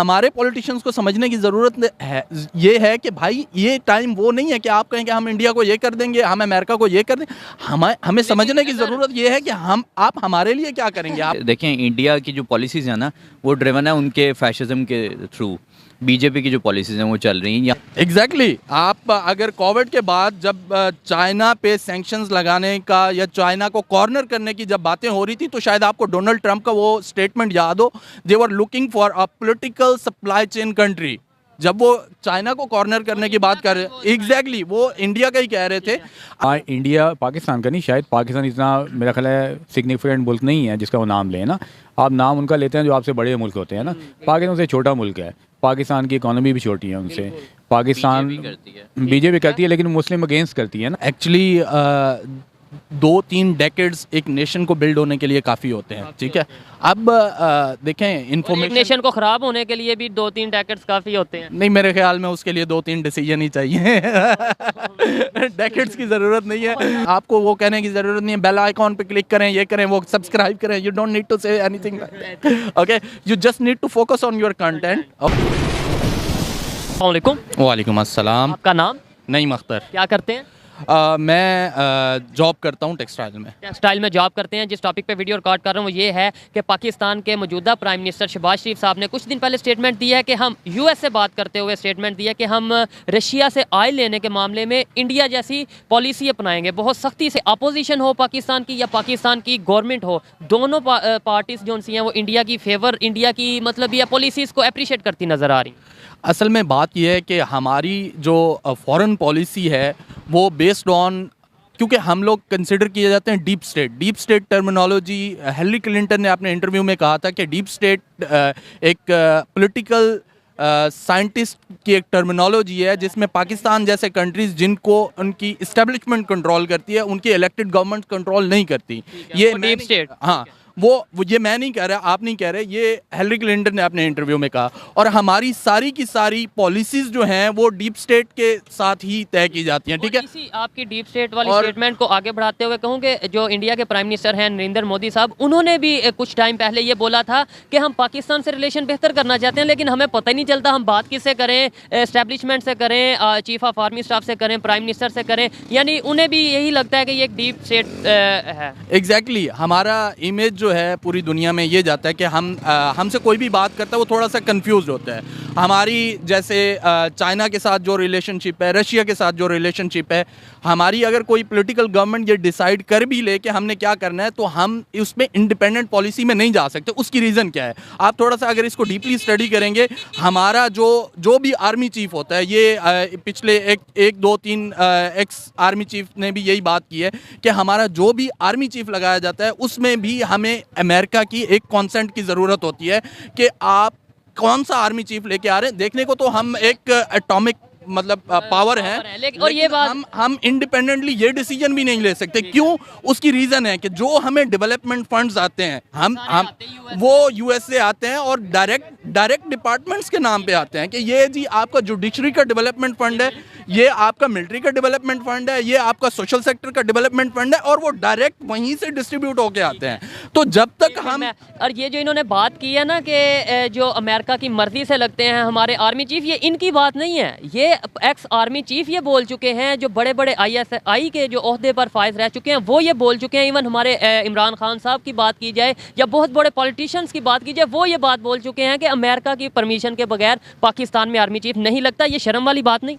हमारे पॉलिटिशियंस को समझने की ज़रूरत है, ये है कि भाई ये टाइम वो नहीं है कि आप कहें कि हम इंडिया को ये कर देंगे, हम अमेरिका को ये कर देंगे। हमें समझने की ज़रूरत ये है कि आप हमारे लिए क्या करेंगे। आप देखें, इंडिया की जो पॉलिसीज़ हैं ना, वो ड्रिवन है उनके फैशिज्म के थ्रू। बीजेपी की जो पॉलिसीज़ हैं वो चल रही हैं। एग्जैक्टली आप अगर कोविड के बाद जब चाइना पे सैंक्शंस लगाने का या चाइना को कॉर्नर करने की जब बातें हो रही थी, तो शायद आपको डोनाल्ड ट्रंप का वो स्टेटमेंट याद हो, they were looking for a political supply chain country. जब वो चाइना को कॉर्नर करने की बात कर रहे, एग्जैक्टली वो इंडिया का ही कह रहे थे। इंडिया पाकिस्तान का नहीं, शायद पाकिस्तान इतना मेरा ख्याल है सिग्निफिकेंट मुल्क नहीं है जिसका वो नाम लें ना। आप नाम उनका लेते हैं जो आपसे बड़े मुल्क होते हैं ना। पाकिस्तान से छोटा मुल्क है, पाकिस्तान की इकोनॉमी भी छोटी है उनसे। पाकिस्तान बीजेपी करती है लेकिन मुस्लिम अगेंस्ट करती है ना। एक्चुअली 2-3 डेकेड्स एक नेशन को बिल्ड होने के लिए काफ़ी होते हैं, ठीक है। अब देखें इन्फॉर्मेशन, नेशन को ख़राब होने के लिए भी 2-3 डेकेड्स काफ़ी होते हैं। नहीं, मेरे ख्याल में उसके लिए 2-3 डिसीजन ही चाहिए। डेकेड्स की ज़रूरत नहीं है आपको, वो कहने की ज़रूरत नहीं है बेल आइकॉन पे क्लिक करें, ये करें, वो सब्सक्राइब करें। You don't need to say anything, okay, you just need to focus on your content. वालेकुम। वालेकुम अस्सलाम। आपका नाम? नईम अख्तर। क्या करते हैं? मैं जॉब करता हूँ टेक्सटाइल में। टेक्सटाइल में जॉब करते हैं। जिस टॉपिक पे वीडियो रिकॉर्ड कर रहा हूँ वो ये है कि पाकिस्तान के मौजूदा प्राइम मिनिस्टर शहबाज शरीफ साहब ने कुछ दिन पहले स्टेटमेंट दी है कि हम यूएस से बात करते हुए स्टेटमेंट दिया कि हम रशिया से ऑयल लेने के मामले में इंडिया जैसी पॉलिसी अपनाएंगे। बहुत सख्ती से अपोजिशन हो पाकिस्तान की या पाकिस्तान की गवर्नमेंट हो, दोनों पार्टीज जो सी हैं वो इंडिया की फेवर, इंडिया की मतलब ये पॉलिसीज़ को अप्रिशिएट करती नज़र आ रही। असल में बात यह है कि हमारी जो फॉरेन पॉलिसी है वो बेस्ड ऑन, क्योंकि हम लोग कंसिडर किए जाते हैं deep state. Deep state terminology Hillary Clinton ने अपने इंटरव्यू में कहा था कि डीप स्टेट एक पॉलिटिकल साइंटिस्ट की एक टर्मिनोलॉजी है जिसमें पाकिस्तान जैसे कंट्रीज़ जिनको उनकी इस्टेब्लिशमेंट कंट्रोल करती है, उनकी इलेक्टेड गवर्नमेंट कंट्रोल नहीं करती। ये डीप स्टेट, हाँ, वो ये मैं नहीं कह रहा, आप नहीं कह रहे, ये हिलरी क्लिंटन ने अपने इंटरव्यू में कहा। और हमारी सारी की सारी पॉलिसीज जो हैं वो डीप स्टेट के साथ ही तय की जाती हैं, ठीक है। इसी आपकी डीप स्टेट वाली स्टेटमेंट को आगे बढ़ाते हुए कहूँ कि जो इंडिया के प्राइम मिनिस्टर हैं नरेंद्र मोदी साहब, उन्होंने भी कुछ टाइम पहले ये बोला था कि हम पाकिस्तान से रिलेशन बेहतर करना चाहते हैं, लेकिन हमें पता ही नहीं चलता हम बात किससे करें, एस्टेब्लिशमेंट से करें, चीफ ऑफ आर्मी स्टाफ से करें, प्राइम मिनिस्टर से करें। यानी उन्हें भी यही लगता है कि ये एक डीप स्टेट है। एग्जैक्टली हमारा इमेज जो है पूरी दुनिया में ये जाता है कि हमसे कोई भी बात करता है वो थोड़ा सा कंफ्यूज होता है। हमारी जैसे चाइना के साथ जो रिलेशनशिप है, रशिया के साथ जो रिलेशनशिप है, हमारी अगर कोई पॉलिटिकल गवर्नमेंट ये डिसाइड कर भी ले कि हमने क्या करना है, तो हम उसमें इंडिपेंडेंट पॉलिसी में नहीं जा सकते। उसकी रीज़न क्या है, आप थोड़ा सा अगर इसको डीपली स्टडी करेंगे, हमारा जो भी आर्मी चीफ होता है, ये पिछले एक दो तीन एक्स आर्मी चीफ ने भी यही बात की है कि हमारा जो भी आर्मी चीफ लगाया जाता है उसमें भी हमें अमेरिका की एक कॉन्सेंट की ज़रूरत होती है कि आप कौन सा आर्मी चीफ लेके आ रहे हैं। देखने को तो हम एक एटॉमिक मतलब पावर है, और ये बात हम इंडिपेंडेंटली ये डिसीजन भी नहीं ले सकते। क्यों? उसकी रीज़न है कि जो हमें डेवलपमेंट फंड्स आते हैं, हम वो यूएस से आते हैं और डायरेक्ट डिपार्टमेंट्स के नाम पे आते हैं कि ये जी आपका जुडिशरी का डेवलपमेंट फंड है, ये आपका मिलिट्री का डेवलपमेंट फंड है, ये आपका सोशल सेक्टर का डेवलपमेंट फंड है, और वो डायरेक्ट वहीं से डिस्ट्रीब्यूट होके आते हैं। तो जब तक हम और ये जो इन्होंने बात की है ना कि जो अमेरिका की मर्जी से लगते हैं हमारे आर्मी चीफ, ये इनकी बात नहीं है। ये एक्स आर्मी चीफ ये बोल चुके हैं, जो बड़े बड़े ISI के जो ओहदे पर फाइज रह चुके हैं वो ये बोल चुके हैं। इवन हमारे इमरान खान साहब की बात की जाए या बहुत बड़े पॉलिटिशियंस की बात की जाए, वो ये बात बोल चुके हैं कि अमेरिका की परमिशन के बगैर पाकिस्तान में आर्मी चीफ नहीं लगता। ये शर्म वाली बात नहीं?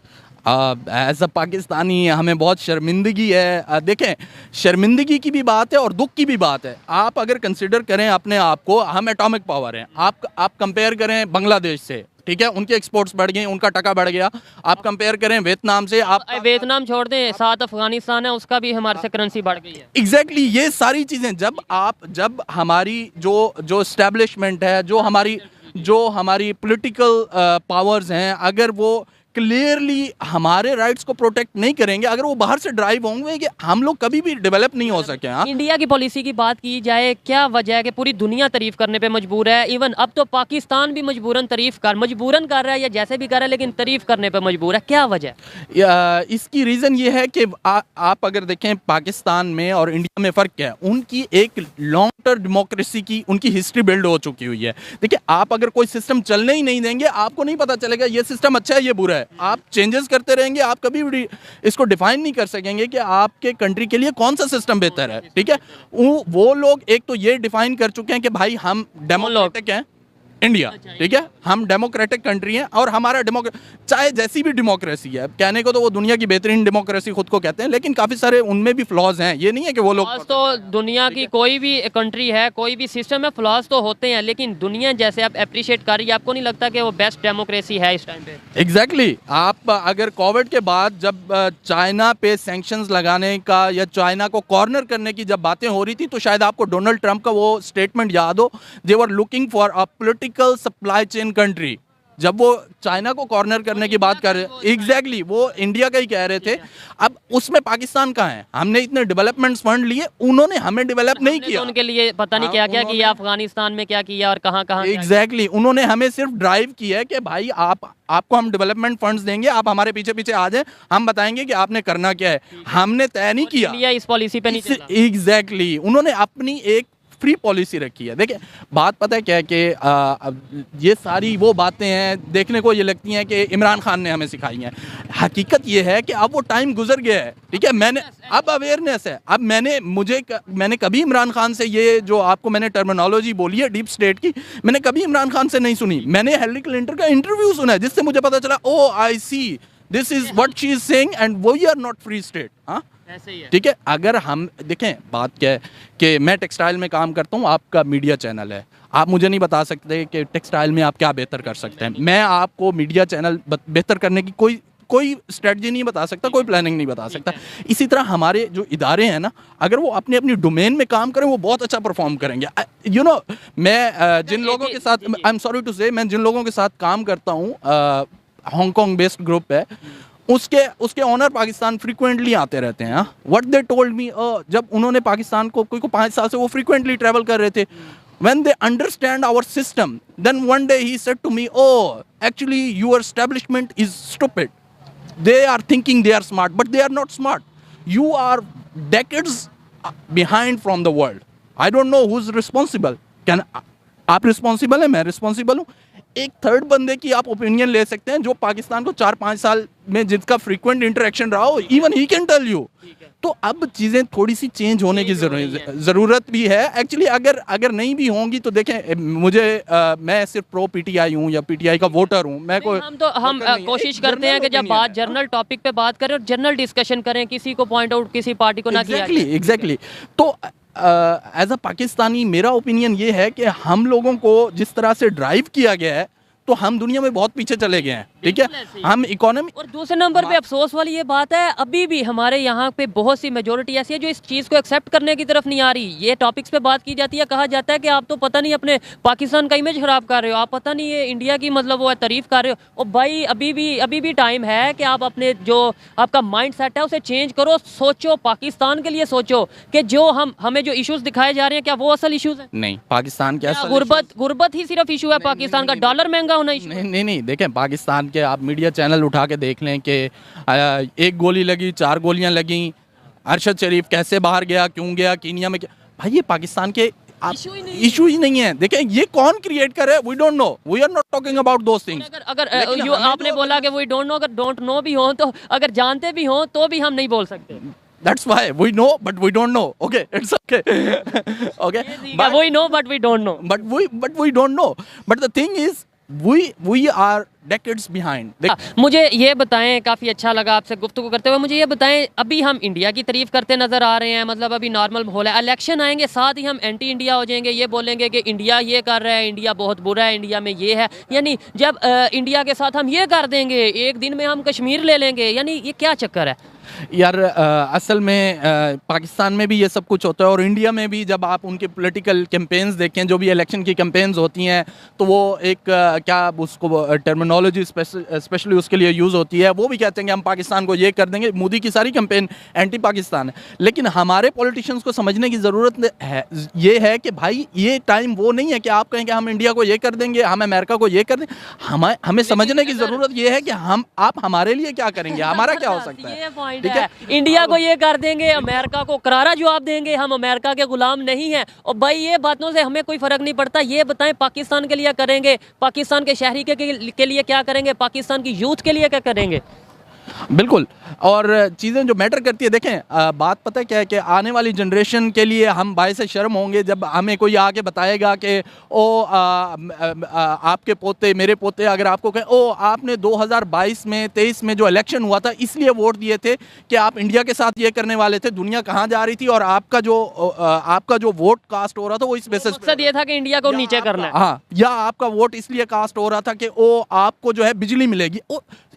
एज अ पाकिस्तानी हमें बहुत शर्मिंदगी है। देखें, शर्मिंदगी की भी बात है और दुख की भी बात है। आप अगर कंसिडर करें अपने आप को, हम एटॉमिक पावर हैं। आप कंपेयर करें बांग्लादेश से, ठीक है, उनके एक्सपोर्ट्स बढ़ गए, उनका टका बढ़ गया। आप कंपेयर करें वियतनाम से, आप वियतनाम छोड़ दें, साथ अफगानिस्तान है, उसका भी हमारे से करेंसी बढ़ गई है। एग्जैक्टली ये सारी चीज़ें जब हमारी जो एस्टेब्लिशमेंट है, जो हमारी पॉलिटिकल पावर्स हैं, अगर वो क्लियरली हमारे राइट्स को प्रोटेक्ट नहीं करेंगे, अगर वो बाहर से ड्राइव होंगे, कि हम लोग कभी भी डेवलप नहीं हो सके। हाँ, इंडिया की पॉलिसी की बात की जाए, क्या वजह है कि पूरी दुनिया तारीफ करने पे मजबूर है? इवन अब तो पाकिस्तान भी मजबूरन मजबूरन कर रहा है, या जैसे भी कर रहा है, लेकिन तारीफ करने पे मजबूर है। क्या वजह है? इसकी रीज़न ये है कि आप अगर देखें पाकिस्तान में और इंडिया में फ़र्क क्या है, उनकी एक लॉन्ग टर्म डेमोक्रेसी की उनकी हिस्ट्री बिल्ड हो चुकी हुई है। देखिए, आप अगर कोई सिस्टम चलने ही नहीं देंगे, आपको नहीं पता चलेगा ये सिस्टम अच्छा है, ये बुरा है। आप चेंजेस करते रहेंगे, आप कभी भी इसको डिफाइन नहीं कर सकेंगे कि आपके कंट्री के लिए कौन सा सिस्टम बेहतर है। ठीक है, वो लोग एक तो ये डिफाइन कर चुके हैं कि भाई हम डेमोक्रेटिक हैं, इंडिया, ठीक है, हम डेमोक्रेटिक कंट्री हैं, और हमारा चाहे जैसी भी डेमोक्रेसी है, कहने को तो वो दुनिया की बेहतरीन डेमोक्रेसी खुद को कहते हैं, लेकिन काफ़ी सारे उनमें भी फ्लॉज हैं। ये नहीं है कि वो लोग तो दुनिया की कोई भी कंट्री है, कोई भी सिस्टम है, फ्लॉज तो होते हैं, लेकिन दुनिया जैसे आप अप्रिशिएट कर रही है, आपको नहीं लगता कि वो बेस्ट डेमोक्रेसी है इस टाइम पे? एग्जैक्टली आप अगर कोविड के बाद जब चाइना पे सैंक्शंस लगाने का या चाइना को कॉर्नर करने की जब बातें हो रही थी, तो शायद आपको डोनाल्ड ट्रंप का वो स्टेटमेंट याद हो, they were looking for a political supply chain country. जब वो चाइना को कॉर्नर करने की बात कर रहे, एग्जैक्टली वो इंडिया का ही कह रहे थे। अब उसमें पाकिस्तान कहाँ है? हमने इतने डेवलपमेंट फंड लिए, उन्होंने हमें डेवलप नहीं किया। तो उनके लिए पता नहीं क्या क्या किया, अफगानिस्तान में क्या किया और कहाँ कहाँ। एग्जैक्टली उन्होंने हमें सिर्फ ड्राइव किया है कि भाई आपको हम डेवलपमेंट फंड्स देंगे, आप हमारे पीछे पीछे आ जाएं, हम बताएंगे कि आपने करना क्या है। हमने तय नहीं किया, इस पॉलिसी पे नहीं चला। एग्जैक्टली उन्होंने अपनी एक फ्री पॉलिसी रखी है। देखिए, बात पता है क्या है कि ये सारी वो बातें हैं, देखने को ये लगती हैं कि इमरान खान ने हमें सिखाई हैं। हकीकत ये है कि अब वो टाइम गुजर गया है। ठीक है, मैंने अब अवेयरनेस है। अब मैंने कभी इमरान खान से ये जो आपको मैंने टर्मिनोलॉजी बोली है डीप स्टेट की, मैंने कभी इमरान खान से नहीं सुनी। मैंने हिलरी क्लिंटन का इंटरव्यू सुना है, जिससे मुझे पता चला, oh I see this is what she is saying and we are not free state. हाँ, ठीक है, अगर हम देखें, बात क्या है कि मैं टेक्सटाइल में काम करता हूँ, आपका मीडिया चैनल है, आप मुझे नहीं बता सकते कि टेक्सटाइल में आप क्या बेहतर कर सकते हैं। मैं आपको मीडिया चैनल बेहतर करने की कोई स्ट्रेटजी नहीं बता सकता, कोई प्लानिंग नहीं बता सकता। इसी तरह हमारे जो इदारे हैं ना, अगर वो अपनी अपनी डोमेन में काम करें, वो बहुत अच्छा परफॉर्म करेंगे। यू नो, मैं जिन लोगों के साथ, आई एम सॉरी टू से, मैं जिन लोगों के साथ काम करता हूँ, हांगकांग बेस्ड ग्रुप है, उसके ऑनर पाकिस्तान फ्रीक्वेंटली आते रहते हैं। व्हाट दे टोल्ड मी, जब उन्होंने पाकिस्तान को 5 साल से वो फ्रीक्वेंटली ट्रैवल कर रहे थे, when they understand our system, then one day he said to me, oh, actually your establishment is stupid. They are thinking they are smart, but they are not smart. You are decades behind from the world. I don't know who's responsible. आप responsible हैं, मैं responsible हूँ। एक third बंदे की आप opinion ले सकते हैं जो पाकिस्तान को 4-5 साल में जिसका फ्रीक्वेंट इंटरेक्शन रहा हो, even he can tell you. तो अब चीज़ें थोड़ी सी चेंज होने की ज़रूरत भी है एक्चुअली। अगर नहीं भी होंगी तो देखें, मैं सिर्फ प्रो पीटीआई हूँ या पीटीआई का वोटर हूँ, मैं कोई हम कोशिश करते हैं कि जब बात जर्नल टॉपिक पे बात करें और जर्नल डिस्कशन करें, किसी को पॉइंट आउट किसी पार्टी को ना किया। एग्जैक्टली तो एज अ पाकिस्तानी मेरा ओपिनियन ये है कि हम लोगों को जिस तरह से ड्राइव किया गया है, तो हम दुनिया में बहुत पीछे चले गए हैं। ठीक है, हम इकोनॉमी। और दूसरे नंबर पे अफसोस वाली ये बात है, अभी भी हमारे यहाँ पे बहुत सी मेजोरिटी ऐसी है जो इस चीज़ को एक्सेप्ट करने की तरफ नहीं आ रही। ये टॉपिक्स पे बात की जाती है, कहा जाता है कि आप तो पता नहीं अपने पाकिस्तान का इमेज खराब कर रहे हो, आप पता नहीं ये इंडिया की मतलब वो है तारीफ कर रहे हो। और भाई अभी भी टाइम है कि आप अपने जो आपका माइंड सेट है उसे चेंज करो, सोचो, पाकिस्तान के लिए सोचो कि जो हमें जो इशूज़ दिखाए जा रहे हैं, क्या वो असल इशूज़ है? नहीं, पाकिस्तान के गुर्बत ही सिर्फ इशू है पाकिस्तान का, डॉलर महंगा होना इशू नहीं। देखें, पाकिस्तान के आप मीडिया चैनल उठा के देख लें कि एक गोली लगी, 4 गोलियां लगी, अरशद शरीफ कैसे बाहर गया, क्यों गया, कीनिया में क्या। भाई ये पाकिस्तान के इशू ही नहीं है। देखें, ये कौन क्रिएट करे, we don't know, we are not talking about those things. अगर आपने बोला कि वी डोंट नो, अगर डोंट नो भी हो तो, अगर जानते भी हो तो भी हम नहीं बोल सकते। That's why we know but we don't know. Okay, it's okay. Okay, but we know but we don't know. But we don't know. But the thing is, we are decades behind. मुझे ये बताएं, काफ़ी अच्छा लगा आपसे गुफ्तगू करते हुए। मुझे ये बताएं, अभी हम इंडिया की तारीफ करते नज़र आ रहे हैं, मतलब अभी नॉर्मल माहौल है, इलेक्शन आएंगे साथ ही हम एंटी इंडिया हो जाएंगे, ये बोलेंगे कि इंडिया ये कर रहा है, इंडिया बहुत बुरा है, इंडिया में ये है। यानी जब इंडिया के साथ हम ये कर देंगे, एक दिन में हम कश्मीर ले लेंगे, यानी ये क्या चक्कर है? यार असल में पाकिस्तान में भी ये सब कुछ होता है और इंडिया में भी जब आप उनके पॉलिटिकल कैंपेन्स देखें, जो भी इलेक्शन की कैंपेन्स होती हैं, तो वो एक क्या उसको टर्मिनोलॉजी स्पेशली उसके लिए यूज़ होती है, वो भी कहते हैं कि हम पाकिस्तान को ये कर देंगे। मोदी की सारी कैंपेन एंटी पाकिस्तान है, लेकिन हमारे पॉलिटिशियंस को समझने की ज़रूरत है, ये है कि भाई ये टाइम वो नहीं है कि आप कहें कि हम इंडिया को ये कर देंगे, हम अमेरिका को ये कर देंगे। हमें समझने की ज़रूरत ये है कि आप हमारे लिए क्या करेंगे, हमारा क्या हो सकता है। ये पॉइंट है, इंडिया को ये कर देंगे, अमेरिका को करारा जवाब देंगे, हम अमेरिका के गुलाम नहीं हैं। और भाई ये बातों से हमें कोई फर्क नहीं पड़ता। ये बताएं पाकिस्तान के लिए करेंगे, पाकिस्तान के शहरी के लिए क्या करेंगे, पाकिस्तान की यूथ के लिए क्या करेंगे। बिल्कुल, और चीज़ें जो मैटर करती है, देखें बात पता है क्या है कि आने वाली जनरेशन के लिए हम बायसे शर्म होंगे जब हमें कोई आके बताएगा कि आपके पोते मेरे पोते अगर आपको कहें आपने 2022 में 23 में जो इलेक्शन हुआ था इसलिए वोट दिए थे कि आप इंडिया के साथ ये करने वाले थे, दुनिया कहाँ जा रही थी और आपका जो वोट कास्ट हो रहा था वो इस बेसिस मकसद ये था कि इंडिया को नीचे करना है। हाँ, या आपका वोट इसलिए कास्ट हो रहा था कि आपको जो है बिजली मिलेगी।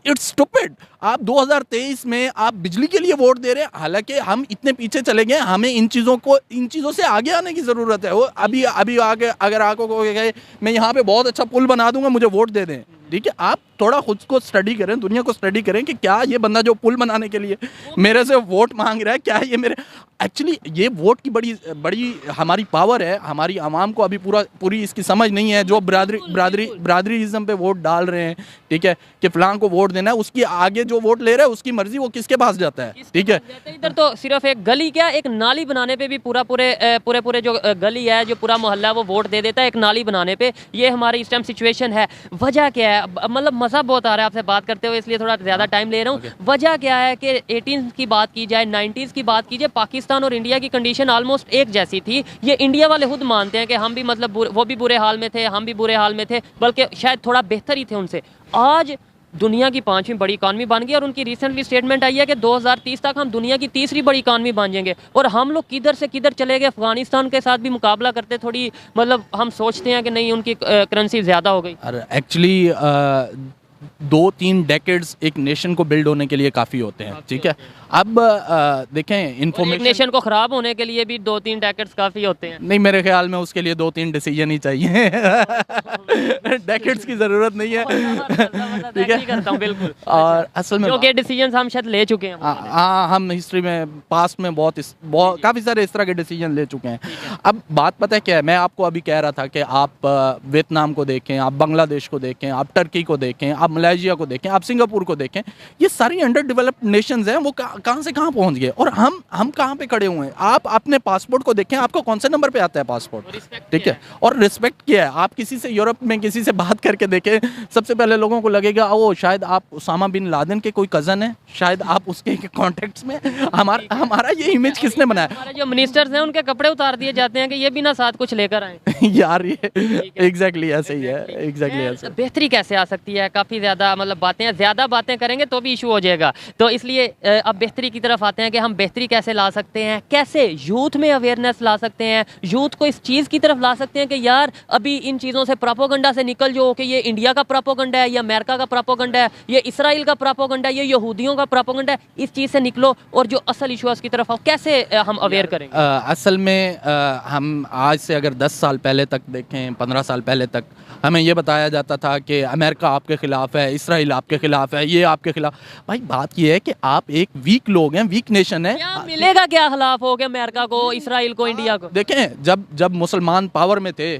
It's stupid. आप 2023 में आप बिजली के लिए वोट दे रहे हैं, हालांकि हम इतने पीछे चले गए, हमें इन चीज़ों से आगे आने की ज़रूरत है। वो अभी आगे अगर आपको कहे मैं यहाँ पे बहुत अच्छा पुल बना दूंगा, मुझे वोट दे दें, ठीक है, आप थोड़ा खुद को स्टडी करें, दुनिया को स्टडी करें कि क्या ये बंदा जो पुल बनाने के लिए मेरे से वोट मांग रहा है, क्या ये मेरे एक्चुअली ये वोट की बड़ी हमारी पावर है। हमारी आवाम को अभी पूरी इसकी समझ नहीं है। जो ब्रादरीज़म पे वोट डाल रहे हैं, ठीक है, कि फलां को वोट देना है, उसकी आगे जो वोट ले रहा है उसकी मर्जी, वो किसके पास जाता है, ठीक है। इधर तो सिर्फ एक गली क्या, एक नाली बनाने पे भी पूरे जो गली है, जो पूरा मोहल्ला है, वो वोट दे देता है एक नाली बनाने पे। ये हमारी इस टाइम सिचुएशन है। वजह क्या है, मतलब मज़ा बहुत आ रहा है आपसे बात करते हुए, इसलिए थोड़ा ज़्यादा टाइम ले रहा हूँ। वजह क्या है कि 18 की बात की जाए, 90s की बात की जाए, पाकिस्तान और इंडिया की कंडीशन ऑलमोस्ट एक जैसी थी। ये इंडिया वाले खुद मानते हैं कि हम भी मतलब वो भी बुरे हाल में थे, हम भी बुरे हाल में थे, बल्कि शायद थोड़ा बेहतर ही थे उनसे। आज दुनिया की 5वीं बड़ी इकॉनमी बन गई और उनकी रिसेंटली स्टेटमेंट आई है कि 2030 तक हम दुनिया की 3री बड़ी इकॉनमी बन जाएंगे। और हम लोग किधर से किधर चले गए, अफगानिस्तान के साथ भी मुकाबला करते थोड़ी मतलब हम सोचते हैं कि नहीं उनकी करेंसी ज़्यादा हो गई। एक्चुअली 2-3 डेकेड्स एक नेशन को बिल्ड होने के लिए काफ़ी होते हैं, ठीक है। अब देखें इन्फॉर्मेशन, नेशन को ख़राब होने के लिए भी 2-3 डेकेड्स काफ़ी होते हैं। नहीं, मेरे ख्याल में उसके लिए 2-3 डिसीजन ही चाहिए डेकेड्स की ज़रूरत नहीं है, ठीक है। बिल्कुल। और असल में क्योंकि डिसीजन हम शायद ले चुके हैं। हाँ, हम हिस्ट्री में पास्ट में बहुत काफ़ी सारे इस तरह के डिसीजन ले चुके हैं। अब बात पता है क्या है, मैं आपको अभी कह रहा था कि आप वियतनाम को देखें, आप बांग्लादेश को देखें, आप टर्की को देखें, आप मलेशिया को देखें, आप सिंगापुर को देखें, ये सारी अंडर डेवलप्ड नेशंस हैं। वो कहाँ से कहाँ पहुँच गए और हम कहाँ पे खड़े हुए हैं। आप अपने पासपोर्ट को देखें, आपको कौन से नंबर पे आता है पासपोर्ट, ठीक है। और रिस्पेक्ट क्या है, आप किसी से यूरोप में किसी से बात करके देखें, सबसे पहले लोगों को लगेगा शायद आप उसामा बिन लादेन के कोई कज़न है, शायद आप उसके कॉन्टेक्ट्स में। हमारा ये इमेज किसने बनाया? हमारे जो मिनिस्टर्स हैं उनके कपड़े उतार दिए जाते हैं कि ये बिना साथ कुछ लेकर आए। यार ये एग्जैक्टली ऐसे ही है, एग्जैक्टली ऐसे। बेहतरी कैसे आ सकती है, काफ़ी ज़्यादा मतलब ज़्यादा बातें करेंगे तो भी इशू हो जाएगा। तो इसलिए अब बेहतरी की तरफ आते हैं कि हम बेहतरी कैसे ला सकते हैं, कैसे यूथ में अवेयरनेस ला सकते हैं, यूथ को इस चीज़ की तरफ ला सकते हैं कि यार अभी इन चीज़ों से प्रोपोगंडा से निकल जाओ कि ये इंडिया का प्रोपोगंडा है, ये अमेरिका का प्रोपोगंडा है, ये इसराइल का प्रोपोगंडा है, ये यहूदियों का प्रोपोगंडा है। इस चीज़ से निकलो और जो असल इशूज़ की तरफ आओ। कैसे हम अवेयर करेंगे? असल में हम आज से अगर 10 साल पहले तक देखें, 15 साल पहले तक हमें ये बताया जाता था कि अमेरिका आपके ख़िलाफ़ है, इसराइल आपके ख़िलाफ़ है, ये आपके ख़िलाफ़। भाई बात ये है कि आप एक वीक लोग हैं, वीक नेशन है। क्या मिलेगा, क्या खिलाफ हो गया अमेरिका को, इसराइल को, इंडिया को? देखें जब मुसलमान पावर में थे,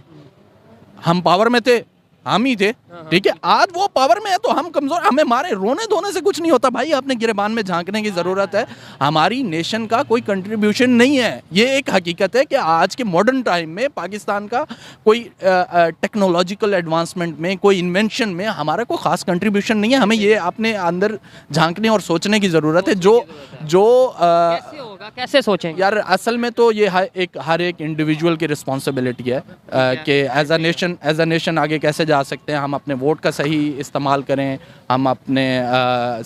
हम पावर में थे, हम ही थे, ठीक है। आज वो पावर में है तो हम कमजोर, हमें मारे रोने धोने से कुछ नहीं होता भाई। अपने गिरबान में झांकने की ज़रूरत है। हमारी नेशन का कोई कंट्रीब्यूशन नहीं है। ये एक हकीकत है कि आज के मॉडर्न टाइम में पाकिस्तान का कोई टेक्नोलॉजिकल एडवांसमेंट में, कोई इन्वेंशन में हमारा कोई ख़ास कंट्रीब्यूशन नहीं है। हमें ये अपने अंदर झांकने और सोचने की ज़रूरत है। जो कैसे होगा, कैसे सोचेंगे? यार असल में तो ये हर एक इंडिविजुअल की रिस्पॉन्सिबिलिटी है कि एज अ नेशन आगे कैसे जा सकते हैं, हम अपने वोट का सही इस्तेमाल करें, हम अपने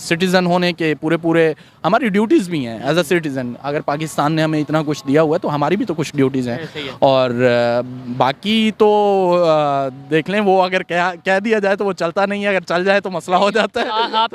सिटीज़न होने के पूरे हमारी ड्यूटीज़ भी हैं एज अ सिटीज़न। अगर पाकिस्तान ने हमें इतना कुछ दिया हुआ है तो हमारी भी तो कुछ ड्यूटीज़ हैं। और बाकी तो देख लें, वो अगर कह दिया जाए तो वो चलता नहीं है, अगर चल जाए तो मसला हो जाता है। आप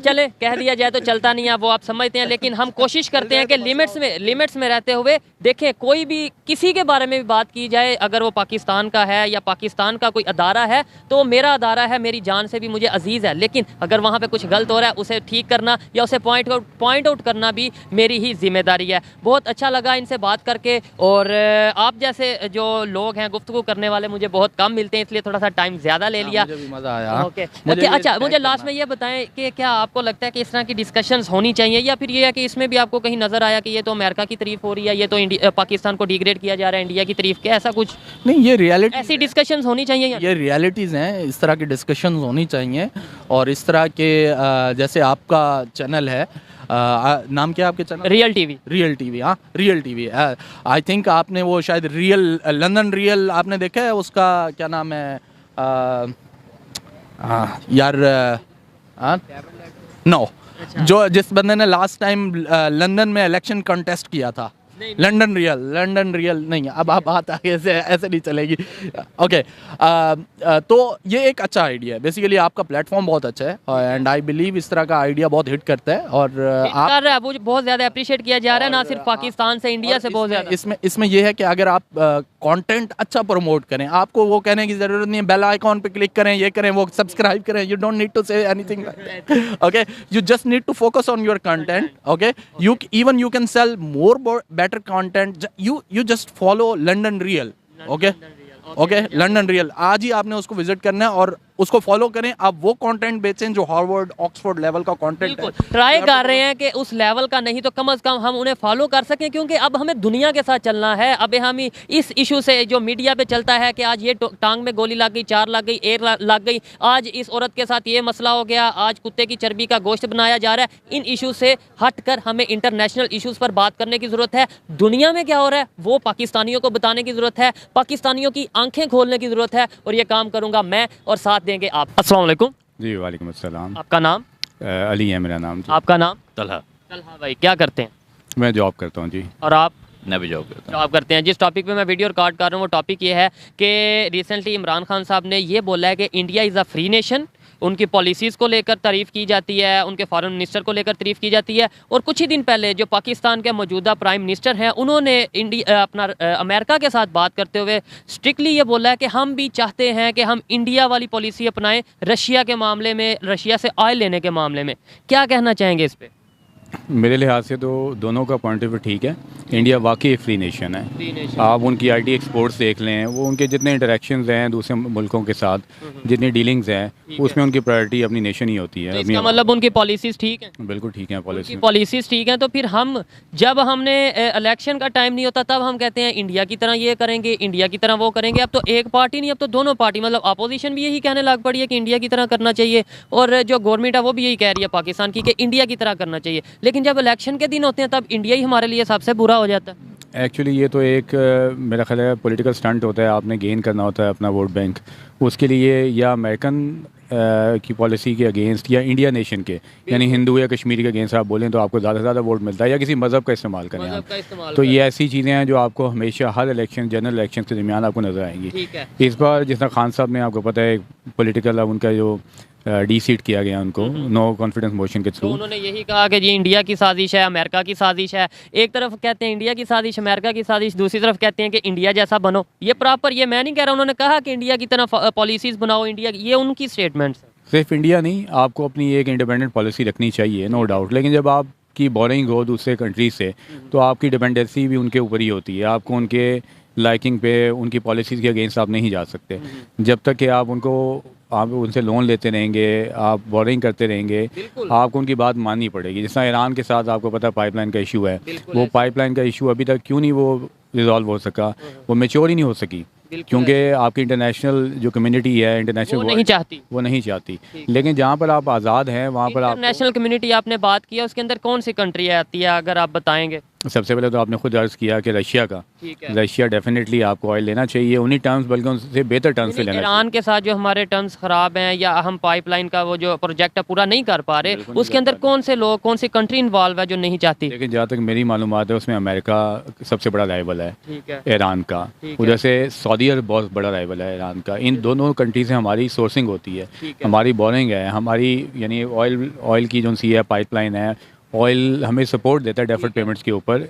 चले कह दिया जाए तो चलता नहीं है, वो आप समझते हैं, लेकिन हम कोशिश करते हैं कि लिमिट्स में रहते हुए देखें। कोई भी किसी के बारे में भी बात की जाए, अगर वो पाकिस्तान का है या पाकिस्तान का कोई अदारा है तो मेरा अदारा है, मेरी जान से भी मुझे अजीज़ है, लेकिन अगर वहाँ पे कुछ गलत हो रहा है उसे ठीक करना या उसे पॉइंट आउट करना भी मेरी ही जिम्मेदारी है। बहुत अच्छा लगा इनसे बात करके, और आप जैसे जो लोग हैं गुफ्तगू करने वाले मुझे बहुत कम मिलते हैं, इसलिए थोड़ा सा टाइम ज़्यादा ले लिया। मुझे भी मज़ा आया। ओके, अच्छा मुझे लास्ट में ये बताएं कि क्या आपको लगता है कि इस तरह की डिस्कशंस होनी चाहिए, या फिर ये है कि इसमें भी आपको कहीं नज़र आया कि ये तो अमेरिका की तारीफ हो रही है, ये तो पाकिस्तान को डिग्रेड किया जा रहा है इंडिया की तारीफ, क्या ऐसा कुछ नहीं, ये रियलिटी, ऐसी डिस्कशंस होनी चाहिए? ये रियलिटीज़ हैं, इस तरह की डिस्कशंस होनी चाहिए। और इस तरह के जैसे आपका चैनल है, नाम क्या है आपके चैनल? Real TV. हाँ, रियल टीवी। आई थिंक आपने वो शायद लंदन रियल आपने देखा है, उसका क्या नाम है यार, नो, जो जिस बंदे ने लास्ट टाइम लंदन में इलेक्शन कंटेस्ट किया था, लंदन रियल नहीं, अब आप बात आगे ऐसे नहीं चलेगी। ओके, तो ये एक अच्छा आइडिया है। बेसिकली आपका प्लेटफॉर्म बहुत अच्छा है एंड आई बिलीव इस तरह का आइडिया बहुत हिट करता है, और आप कर रहा है, वो बहुत ज़्यादा अप्रिशिएट किया जा रहा है, ना सिर्फ पाकिस्तान से, इंडिया से बहुत ज़्यादा। इसमें ये है कि अगर आप कंटेंट अच्छा प्रमोट करें, आपको वो कहने की ज़रूरत नहीं है बेल आइकॉन पे क्लिक करें, ये करें, वो सब्सक्राइब करें, you don't need to say anything, okay, you just need to focus on your content, okay, you can sell more better content. You just follow London Real, okay? London real, आज ही आपने उसको visit करना है और उसको follow करें। आप वो कंटेंट बेचें जो हार्वर्ड ऑक्सफोर्ड लेवल का कंटेंट है। ट्राई कर रहे हैं कि उस लेवल का नहीं तो कम से कम हम उन्हें फॉलो कर सकें, क्योंकि अब हमें दुनिया के साथ चलना है। अब हम इस इशू से जो मीडिया पे चलता है कि आज ये टांग में गोली लग गई, 4 लग गई, 1 लग गई, आज इस औरत के साथ ये मसला हो गया, आज कुत्ते की चर्बी का गोश्त बनाया जा रहा है, इन इशू से हटकर हमें इंटरनेशनल इशूज़ पर बात करने की ज़रूरत है। दुनिया में क्या हो रहा है वो पाकिस्तानियों को बताने की ज़रूरत है, पाकिस्तानियों की आंखें खोलने की ज़रूरत है, और ये काम करूँगा मैं और साथ देंगे आप। अस्सलाम वालेकुम। जी वालेकुम अस्सलाम। आपका नाम? अली है मेरा नाम। आपका नाम? तलहा। तलहा भाई, क्या करते हैं? मैं जॉब करता हूँ जी। और आप? मैं भी जॉब करता हूँ। जॉब करते हैं। जिस टॉपिक पे मैं वीडियो रिकॉर्ड कर रहा हूँ वो टॉपिक ये है कि रिसेंटली इमरान खान साहब ने ये बोला है कि India is a free nation. उनकी पॉलिसीज़ को लेकर तारीफ़ की जाती है, उनके फॉरेन मिनिस्टर को लेकर तारीफ़ की जाती है, और कुछ ही दिन पहले जो पाकिस्तान के मौजूदा प्राइम मिनिस्टर हैं उन्होंने अमेरिका के साथ बात करते हुए स्ट्रिक्टली ये बोला है कि हम भी चाहते हैं कि हम इंडिया वाली पॉलिसी अपनाएं रशिया के मामले में, रशिया से ऑयल लेने के मामले में। क्या कहना चाहेंगे इस पर? मेरे लिहाज से तो दोनों का पॉइंट ऑफ व्यू ठीक है। इंडिया वाकई एक फ्री नेशन है। आप उनकी आईटी एक्सपोर्ट्स देख लें, वो उनके जितने इंटरेक्शंस हैं दूसरे मुल्कों के साथ, जितनी डीलिंग्स हैं, उसमें उनकी प्रायोरिटी अपनी नेशन ही होती है। तो इसका मतलब उनकी पॉलिसीज़ ठीक हैं? बिल्कुल ठीक है, पॉलिसीज़ ठीक हैं। तो फिर हम जब हमने इलेक्शन का टाइम नहीं होता तब हम कहते हैं इंडिया की तरह ये करेंगे, इंडिया की तरह वो करेंगे। अब तो एक पार्टी नहीं, अब तो दोनों पार्टी, मतलब अपोजिशन भी यही कहने लग पड़ी है कि इंडिया की तरह करना चाहिए, और जो गवर्नमेंट है वो भी यही कह रही है पाकिस्तान की कि इंडिया की तरह करना चाहिए। लेकिन जब इलेक्शन के दिन होते हैं तब इंडिया ही हमारे लिए सबसे बुरा हो जाता है। एक्चुअली ये तो एक मेरा ख्याल है पॉलिटिकल स्टंट होता है। आपने गेन करना होता है अपना वोट बैंक, उसके लिए या अमेरिकन की पॉलिसी के अगेंस्ट या इंडिया नेशन के, यानी हिंदू या कश्मीरी के अगेंस्ट आप बोलें तो आपको ज़्यादा से ज़्यादा वोट मिलता है, या किसी मज़हब का इस्तेमाल करें आप, तो ये ऐसी चीज़ें हैं जो आपको हमेशा हर इलेक्शन, जनरल इलेक्शन के दरमियान आपको नज़र आएंगी। इस बार जिस तरह खान साहब ने, आपको पता है पॉलिटिकल उनका जो डी सीट किया गया उनको नो कॉन्फिडेंस मोशन के थ्रू, तो उन्होंने यही कहा कि ये इंडिया की साजिश है, अमेरिका की साजिश है। एक तरफ कहते हैं इंडिया की साजिश, अमेरिका की साजिश, दूसरी तरफ कहते हैं कि इंडिया जैसा बनो। ये प्रॉपर, ये मैं नहीं कह रहा, उन्होंने कहा कि इंडिया की तरह पॉलिसीज़ बनाओ, इंडिया की, ये उनकी स्टेटमेंट्स हैं। सिर्फ इंडिया नहीं, आपको अपनी एक इंडिपेंडेंट पॉलिसी रखनी चाहिए, नो डाउट, लेकिन जब आपकी बोरिंग हो दूसरे कंट्री से तो आपकी डिपेंडेंसी भी उनके ऊपर ही होती है। आपको उनके लाइकिंग पे, उनकी पॉलिसीज़ के अगेंस्ट आप नहीं जा सकते। जब तक कि आप उनसे लोन लेते रहेंगे, आप बोरिंग करते रहेंगे, आपको उनकी बात माननी पड़ेगी। जिस तरह ईरान के साथ आपको पता है पाइपलाइन का इशू है, वो पाइपलाइन का इशू अभी तक क्यों नहीं वो रिजॉल्व हो सका, वो मैच्योर ही नहीं हो सकी, क्योंकि आपकी इंटरनेशनल जो कम्युनिटी है, इंटरनेशनल वो नहीं चाहती। लेकिन जहाँ पर आप आज़ाद हैं वहाँ पर आप, इंटरनेशनल कम्युनिटी आपने बात किया, उसके अंदर कौन सी कंट्री आती है अगर आप बताएंगे? सबसे पहले तो आपने खुद अर्ज़ किया कि रशिया का, ठीक है। रशिया डेफिनेटली आपको ऑयल लेना चाहिए, उन्हीं टर्म्स बल्कि उनसे बेहतर टर्म्स पे लेना चाहिए। ईरान के साथ जो हमारे टर्म्स खराब हैं या हम पाइपलाइन का वो जो प्रोजेक्ट है पूरा नहीं कर पा रहे, बिल्कुल नहीं उसके कर अंदर पा रहे। कौन से लोग, कौन सी कंट्री इन्वॉल्व है जो नहीं चाहती? लेकिन जहाँ तक मेरी मालूमात है उसमें अमेरिका सबसे बड़ा राइवल है ठीक है। ईरान का, ठीक है। उधर से सऊदी अरब बहुत बड़ा राइवल है ईरान का। इन दोनों कंट्री से हमारी सोर्सिंग होती है, ठीक है। हमारी बोरिंग है, हमारी यानी ऑयल की जो सी है पाइपलाइन है, ऑयल हमें सपोर्ट देता है डेफर्ड पेमेंट्स के ऊपर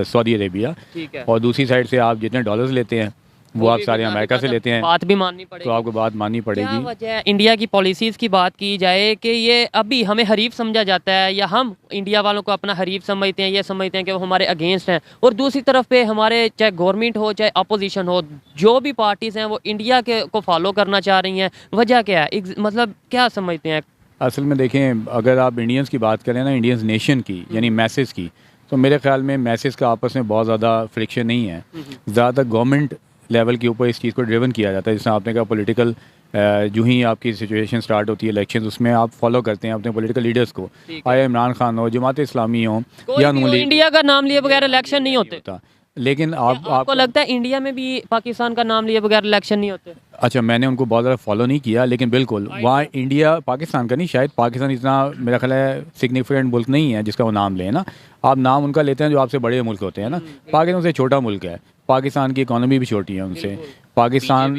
सऊदी अरेबिया। ठीक है। और दूसरी साइड से आप जितने डॉलर्स लेते हैं वो आप भी सारे बताने अमेरिका का से लेते हैं, बात भी माननी पड़ेगी। तो आपको बात माननी क्या पड़ेगी। वजह है इंडिया की पॉलिसीज़ की बात की जाए कि ये अभी हमें हरीफ समझा जाता है या हम इंडिया वालों को अपना हरीफ समझते हैं, ये समझते हैं कि वो हमारे अगेंस्ट हैं, और दूसरी तरफ पे हमारे चाहे गवर्नमेंट हो चाहे अपोजिशन हो, जो भी पार्टीज़ हैं वो इंडिया के को फॉलो करना चाह रही हैं। वजह क्या है, मतलब क्या समझते हैं? असल में देखें, अगर आप इंडियंस की बात करें ना, इंडियंस नेशन की यानी मैसेज की, तो मेरे ख्याल में मैसेज का आपस में बहुत ज़्यादा फ्रिक्शन नहीं है। ज़्यादातर गवर्नमेंट लेवल के ऊपर इस चीज़ को ड्रिवन किया जाता है। जैसे आपने कहा पॉलिटिकल, जो ही आपकी सिचुएशन स्टार्ट होती है इलेक्शन, उसमें आप फॉलो करते हैं अपने पॉलिटिकल लीडर्स को, आया इमरान खान हो, जमात इस्लामी हो कोई या भी हो, नून लीग, इंडिया का नाम लिए बगैर इलेक्शन नहीं होते। होता। लेकिन आपको लगता है इंडिया में भी पाकिस्तान का नाम लिए बगैर इलेक्शन नहीं होते? अच्छा, मैंने उनको बहुत ज़्यादा फॉलो नहीं किया, लेकिन बिल्कुल वहाँ इंडिया पाकिस्तान का नहीं, शायद पाकिस्तान इतना मेरा ख्याल है सिग्निफिकेंट मुल्क नहीं है जिसका वो नाम लें ना। आप नाम उनका लेते हैं जो आपसे बड़े मुल्क होते हैं ना। पाकिस्तान से छोटा मुल्क है, पाकिस्तान की इकॉनमी भी छोटी है उनसे। पाकिस्तान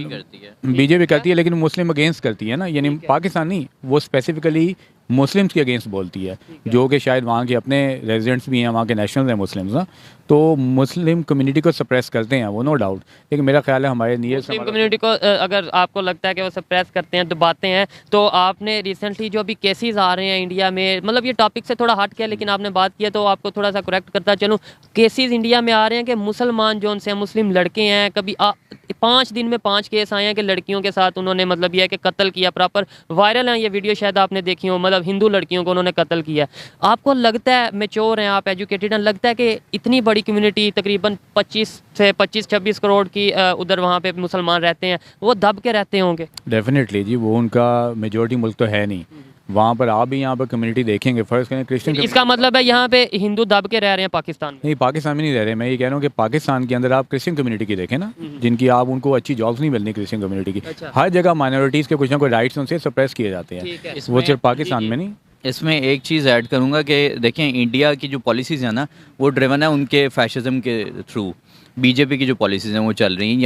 बीजेपी करती है लेकिन मुस्लिम अगेंस्ट करती है ना, यानी पाकिस्तान नहीं, वो स्पेसिफिकली मुस्लिम्स के अगेंस्ट बोलती है, जो कि शायद वहाँ के अपने रेजिडेंट्स भी हैं, वहाँ के नेशनल्स हैं मुस्लिम्स ना, तो मुस्लिम कम्युनिटी को सप्रेस करते हैं वो, नो डाउट। लेकिन मेरा ख्याल है हमारे नियर मुस्लिम कम्युनिटी को अगर आपको लगता है कि वो सप्रेस करते हैं, दबाते हैं, तो आपने रिसेंटली जो अभी केसेस आ रहे हैं इंडिया में, मतलब ये टॉपिक से थोड़ा हट के लेकिन आपने बात किया तो आपको थोड़ा सा करेक्ट करता चलूँ, केसेस इंडिया में आ रहे हैं कि मुसलमान जो उनसे मुस्लिम लड़के हैं, कभी 5 दिन में 5 केस आए हैं कि लड़कियों के साथ उन्होंने मतलब यह है कि कत्ल किया, प्रॉपर वायरल है ये वीडियो, शायद आपने देखी हो, मतलब हिंदू लड़कियों को उन्होंने कत्ल किया। आपको लगता है, मेच्योर हैं आप, एजुकेटेड हैं, लगता है कि इतनी बड़ी कम्युनिटी तकरीबन 25-26 करोड़ की उधर वहाँ पे मुसलमान रहते हैं, वो दब के रहते होंगे? डेफिनेटली जी, वो उनका मेजोरिटी मुल्क तो है नहीं वहाँ पर। आप भी यहाँ पर कम्युनिटी देखेंगे, फ़र्ज़ करें क्रिश्चियन, इसका मतलब है यहाँ पे हिंदू दब के रह रहे हैं पाकिस्तान में? नहीं, पाकिस्तान में नहीं रह रहे। मैं ये कह रहा हूँ कि पाकिस्तान के अंदर आप क्रिश्चियन कम्युनिटी की देखें ना, जिनकी आप उनको अच्छी जॉब्स नहीं मिलनी क्रिश्चियन कम्युनिटी की। अच्छा। हर जगह माइनॉरिटीज़ के कुछ ना कुछ राइट्स उनसे सप्रेस किए जाते ठीक है। हैं, वो सिर्फ पाकिस्तान में नहीं। इसमें एक चीज़ ऐड करूंगा कि देखें, इंडिया की जो पॉलिसीज़ है ना, वो ड्रिवन है उनके फैशिज्म के थ्रू। बीजेपी की जो पॉलिसीज़ हैं वो चल रही हैं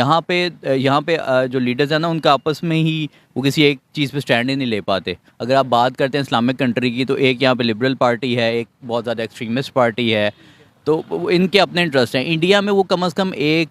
यहाँ पे जो लीडर्स हैं ना, उनका आपस में ही वो किसी एक चीज़ पे स्टैंड ही नहीं ले पाते। अगर आप बात करते हैं इस्लामिक कंट्री की, तो एक यहाँ पे लिबरल पार्टी है, एक बहुत ज़्यादा एक्सट्रीमिस्ट पार्टी है, तो इनके अपने इंटरेस्ट हैं। इंडिया में वो कम से कम एक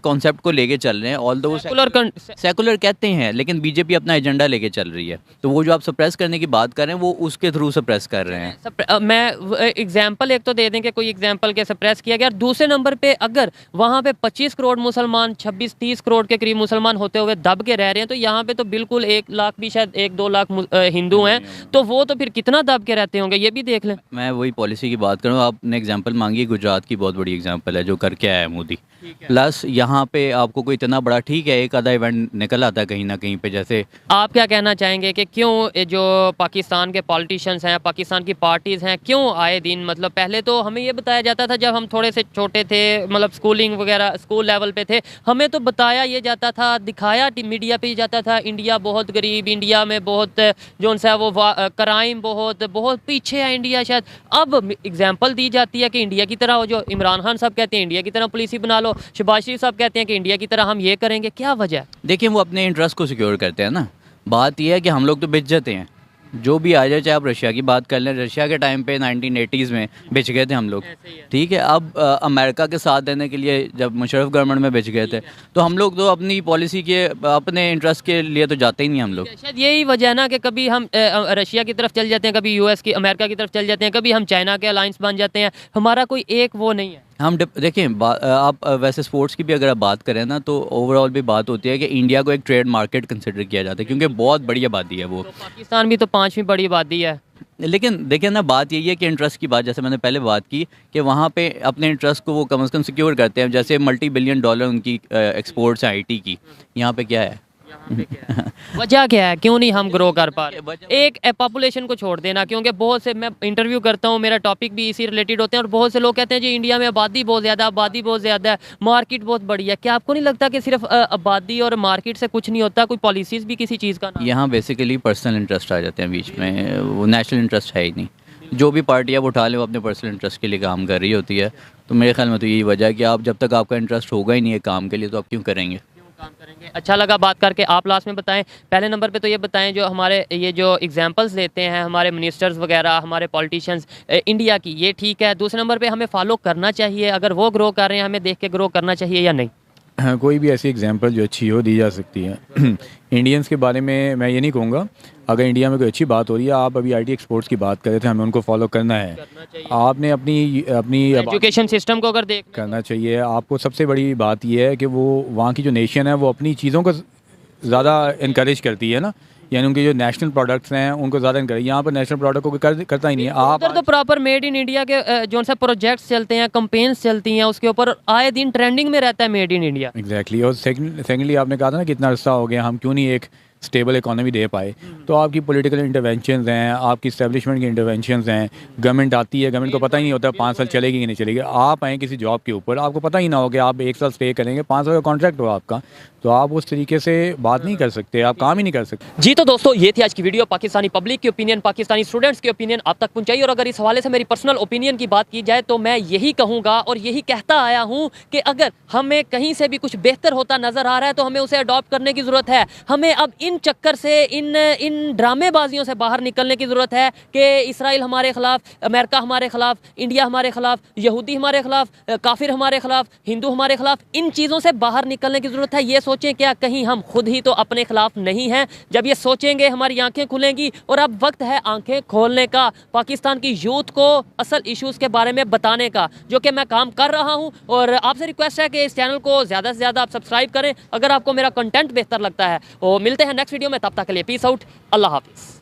कॉन्सेप्ट को लेके चल रहे हैं, ऑल दो सेकुलर कहते हैं, लेकिन बीजेपी अपना एजेंडा लेके चल रही है। तो वो जो आप सप्रेस करने की बात कर रहे हैं, वो उसके थ्रू सप्रेस कर रहे हैं। मैं एग्जांपल एक तो दे दें कि कोई एग्जांपल के सप्रेस किया गया, और दूसरे नंबर पे अगर वहाँ पे 25 करोड़ मुसलमान, 26-30 करोड़ के करीब मुसलमान होते हुए दब के रह रहे हैं, तो यहाँ पे तो बिल्कुल 1 लाख भी, शायद 1-2 लाख हिंदू हैं, तो वो तो फिर कितना दब के रहते होंगे, ये भी देख लें। मैं वही पॉलिसी की बात करूँ, आपने एग्जांपल मांगी, गुजरात की बहुत बड़ी एग्जांपल है जो करके आया है मोदी। प्लस यहाँ पे आपको कोई इतना बड़ा, ठीक है एक आधा इवेंट निकल आता है कहीं ना कहीं पे, जैसे आप क्या कहना चाहेंगे कि क्यों ये जो पाकिस्तान के पॉलिटिशियंस हैं, पाकिस्तान की पार्टीज़ हैं, क्यों आए दिन, मतलब पहले तो हमें ये बताया जाता था जब हम थोड़े से छोटे थे, मतलब स्कूलिंग वगैरह स्कूल लेवल पे थे, हमें तो बताया ये जाता था, दिखाया मीडिया पे जाता था, इंडिया बहुत गरीब, इंडिया में बहुत जो उनसे वो क्राइम बहुत पीछे है इंडिया। शायद अब एग्जाम्पल दी जाती है कि इंडिया की तरह, जो इमरान खान साहब कहते हैं इंडिया की तरह पुलिस ही बना लो, शहबाज शरीफ साहब कहते हैं कि इंडिया की तरह हम ये करेंगे, क्या वजह है? देखिए, वो अपने इंटरेस्ट को सिक्योर करते हैं ना। बात यह है कि हम लोग तो बिच जाते हैं, जो भी आ जाए, चाहे आप रशिया की बात कर लें, रशिया के टाइम पे 1980s में बिच गए थे हम लोग, ठीक है। अब अमेरिका के साथ देने के लिए जब मुशर्रफ गवर्नमेंट में बिच गए थे, तो हम लोग तो अपनी पॉलिसी के, अपने इंटरेस्ट के लिए तो जाते ही नहीं हम लोग। शायद यही वजह है ना कि कभी हम रशिया की तरफ चल जाते हैं, कभी यूएस की, अमेरिका की तरफ चल जाते हैं, कभी हम चाइना के अलायंस बन जाते हैं, हमारा कोई एक वो नहीं है। हम देखें, आप वैसे स्पोर्ट्स की भी अगर आप बात करें ना, तो ओवरऑल भी बात होती है कि इंडिया को एक ट्रेड मार्केट कंसिडर किया जाता है, क्योंकि बहुत बड़ी आबादी है वो। तो पाकिस्तान भी तो 5वीं बड़ी आबादी है। लेकिन देखिए ना, बात यही है कि इंटरेस्ट की बात, जैसे मैंने पहले बात की कि वहाँ पे अपने इंटरेस्ट को वो कम से कम सिक्योर करते हैं। जैसे $multi-billion उनकी एक्सपोर्ट्स हैं आईटी की, यहाँ पे क्या है? वजह क्या है, क्यों नहीं हम ग्रो कर पा रहे? एक पॉपुलेशन को छोड़ देना, क्योंकि बहुत से मैं इंटरव्यू करता हूँ, मेरा टॉपिक भी इसी रिलेटेड होते हैं, और बहुत से लोग कहते हैं जी इंडिया में आबादी बहुत ज़्यादा है, मार्केट बहुत बड़ी है। क्या आपको नहीं लगता कि सिर्फ आबादी और मार्केट से कुछ नहीं होता, कोई पॉलिसीज़ भी किसी चीज़ का ना? यहाँ बेसिकली पर्सनल इंटरेस्ट आ जाते हैं बीच में, वो नेशनल इंटरेस्ट है ही नहीं। जो भी पार्टी आप उठा लें वो अपने पर्सनल इंटरेस्ट के लिए काम कर रही होती है। तो मेरे ख्याल में तो यही वजह है कि आप जब तक आपका इंटरेस्ट होगा ही नहीं है काम के लिए, तो आप क्यों करेंगे? काम करेंगे। अच्छा लगा बात करके। आप लास्ट में बताएं, पहले नंबर पे तो ये बताएं जो हमारे ये जो एग्जांपल्स देते हैं हमारे मिनिस्टर्स वगैरह, हमारे पॉलिटिशियंस इंडिया की, ये ठीक है? दूसरे नंबर पे हमें फॉलो करना चाहिए, अगर वो ग्रो कर रहे हैं हमें देख के ग्रो करना चाहिए या नहीं? हाँ, कोई भी ऐसी एग्जांपल जो अच्छी हो दी जा सकती है। इंडियंस के बारे में मैं ये नहीं कहूँगा, अगर इंडिया में कोई अच्छी बात हो रही है, आप अभी आईटी एक्सपोर्ट्स की बात कर रहे थे, हमें उनको फॉलो करना है। आपने अपनी अपनी एजुकेशन सिस्टम को अगर देख करना चाहिए। आपको सबसे बड़ी बात यह है कि वो वहाँ की जो नेशन है वो अपनी चीज़ों को ज़्यादा इनकरेज करती है ना, यानी उनके जो नेशनल प्रोडक्ट्स हैं उनको ज़्यादा इनकरेज। यहाँ पर नेशनल प्रोडक्ट को करता ही नहीं है। आप उधर तो प्रॉपर मेड इन इंडिया के जो सा प्रोजेक्ट्स चलते हैं, कंपेन्स चलती हैं, उसके ऊपर आए दिन ट्रेंडिंग में रहता है मेड इन इंडिया। एग्जैक्टली। और सेकेंडली आपने कहा था ना कितना अर्सा हो गया, हम क्यों नहीं एक स्टेबल इकोनॉमी दे पाए? तो आपकी पॉलिटिकल इंटरवेंशंस हैं, आपकी इस्टेब्लिशमेंट की इंटरवेंशंस हैं। गवर्नमेंट आती है, गवर्नमेंट को पता ही नहीं होता 5 साल चलेगी कि नहीं चलेगी। आप आएँ किसी जॉब के ऊपर, आपको पता ही ना हो कि आप 1 साल स्टे करेंगे, 5 साल का कॉन्ट्रैक्ट हो आपका, तो आप उस तरीके से बात नहीं कर सकते, आप काम ही नहीं कर सकते। जी तो दोस्तों, ये थी आज की वीडियो। पाकिस्तानी पब्लिक की ओपिनियन, पाकिस्तानी स्टूडेंट्स की ओपिनियन आप तक पहुंचाई। और अगर इस हवाले से मेरी पर्सनल ओपिनियन की बात की जाए तो मैं यही कहूँगा और यही कहता आया हूँ कि अगर हमें कहीं से भी कुछ बेहतर होता नज़र आ रहा है तो हमें उसे अडॉप्ट करने की ज़रूरत है। हमें अब इन चक्कर से, इन ड्रामेबाजियों से बाहर निकलने की ज़रूरत है कि इसराइल हमारे ख़िलाफ़, अमेरिका हमारे ख़िलाफ़, इंडिया हमारे ख़िलाफ़, यहूदी हमारे ख़िलाफ़, काफिर हमारे ख़िलाफ़, हिंदू हमारे ख़िलाफ़। इन चीज़ों से बाहर निकलने की ज़रूरत है। ये सोचें क्या कहीं हम खुद ही तो अपने खिलाफ नहीं हैं? जब ये सोचेंगे हमारी आंखें खुलेंगी। और अब वक्त है आंखें खोलने का, पाकिस्तान की यूथ को असल इश्यूज़ के बारे में बताने का, जो कि मैं काम कर रहा हूं। और आपसे रिक्वेस्ट है कि इस चैनल को ज़्यादा से ज़्यादा आप सब्सक्राइब करें अगर आपको मेरा कंटेंट बेहतर लगता है। और मिलते हैं नेक्स्ट वीडियो में, तब तक के लिए पीस आउट, अल्लाह हाफिज़।